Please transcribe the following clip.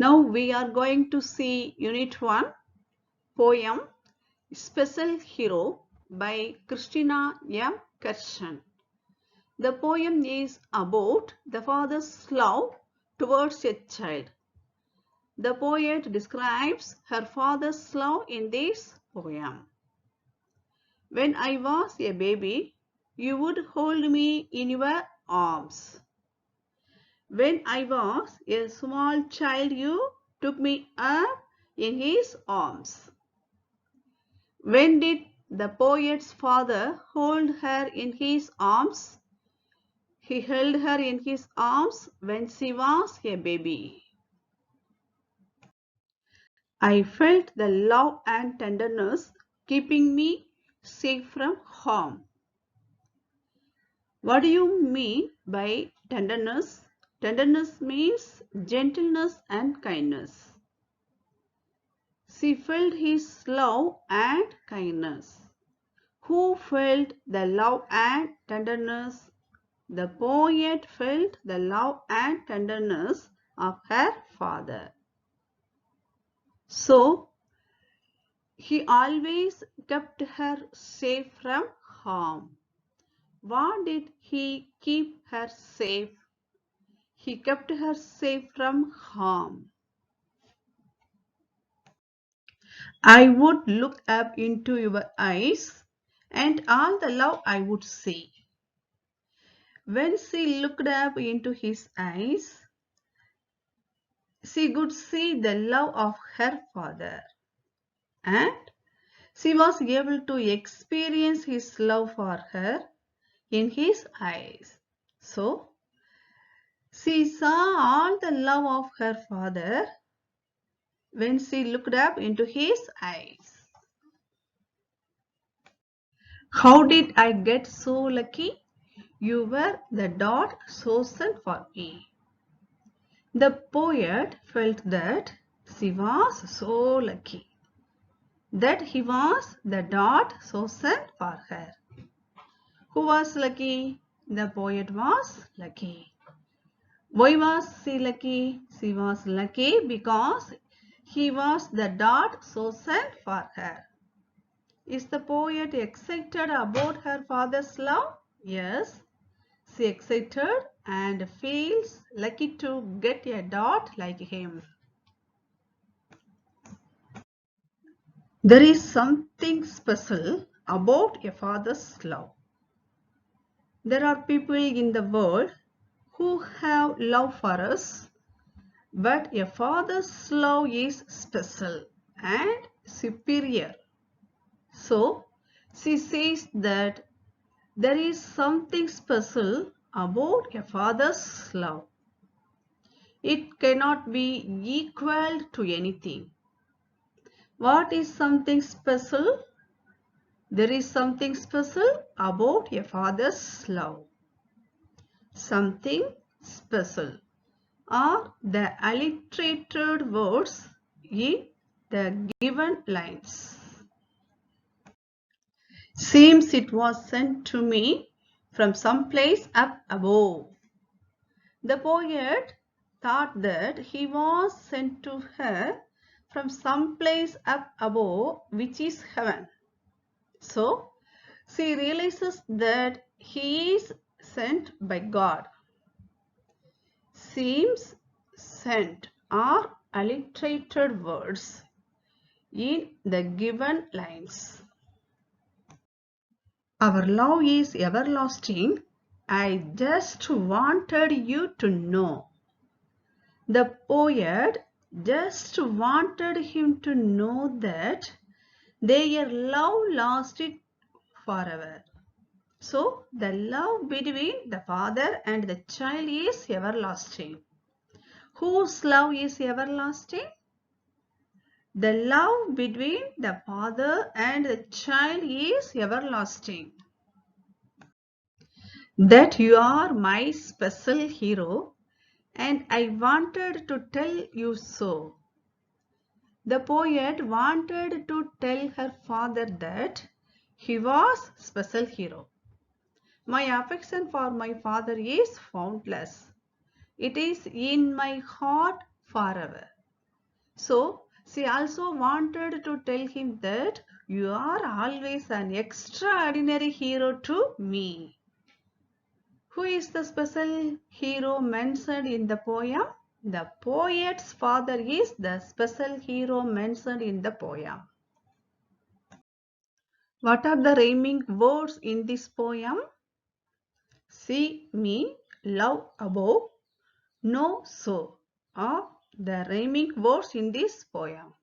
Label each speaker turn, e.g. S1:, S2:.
S1: Now we are going to see Unit 1 poem Special Hero by Christina M. Kershen. The poem is about the father's love towards a child. The poet describes her father's love in this poem. When I was a baby, you would hold me in your arms. When I was a small child, you took me up in his arms. When did the poet's father hold her in his arms? He held her in his arms when she was a baby. I felt the love and tenderness keeping me safe from harm. What do you mean by tenderness? Tenderness means gentleness and kindness. She felt his love and kindness. Who felt the love and tenderness? The poet felt the love and tenderness of her father. So, he always kept her safe from harm. What did he keep her safe? He kept her safe from harm. I would look up into your eyes, and all the love I would see. When she looked up into his eyes, she could see the love of her father, and she was able to experience his love for her in his eyes. So, she saw all the love of her father when she looked up into his eyes. How did I get so lucky? You were the dot chosen for me. The poet felt that she was so lucky that he was the dot chosen for her. Who was lucky? The poet was lucky. Why was she lucky? She was lucky because he was the dot chosen for her. Is the poet excited about her father's love? Yes, she excited and feels lucky to get a dot like him. There is something special about a father's love. There are people in the world who have love for us, but a father's love is special and superior. So, she says that there is something special about a father's love. It cannot be equal to anything. What is something special? There is something special about a father's love. Something special are the alliterated words in the given lines. Seems it was sent to me from some place up above. The poet thought that he was sent to her from some place up above, which is heaven. So, she realizes that he is sent by God. Seems, sent are alliterated words in the given lines. Our love is everlasting. I just wanted you to know. The poet just wanted him to know that their love lasted forever. So, the love between the father and the child is everlasting. Whose love is everlasting? The love between the father and the child is everlasting. That you are my special hero, and I wanted to tell you so. The poet wanted to tell her father that he was special hero. My affection for my father is boundless. It is in my heart forever. So she also wanted to tell him that you are always an extraordinary hero to me. Who is the special hero mentioned in the poem? The poet's father is the special hero mentioned in the poem. What are the rhyming words in this poem? See me, love above, no so are the rhyming words in this poem.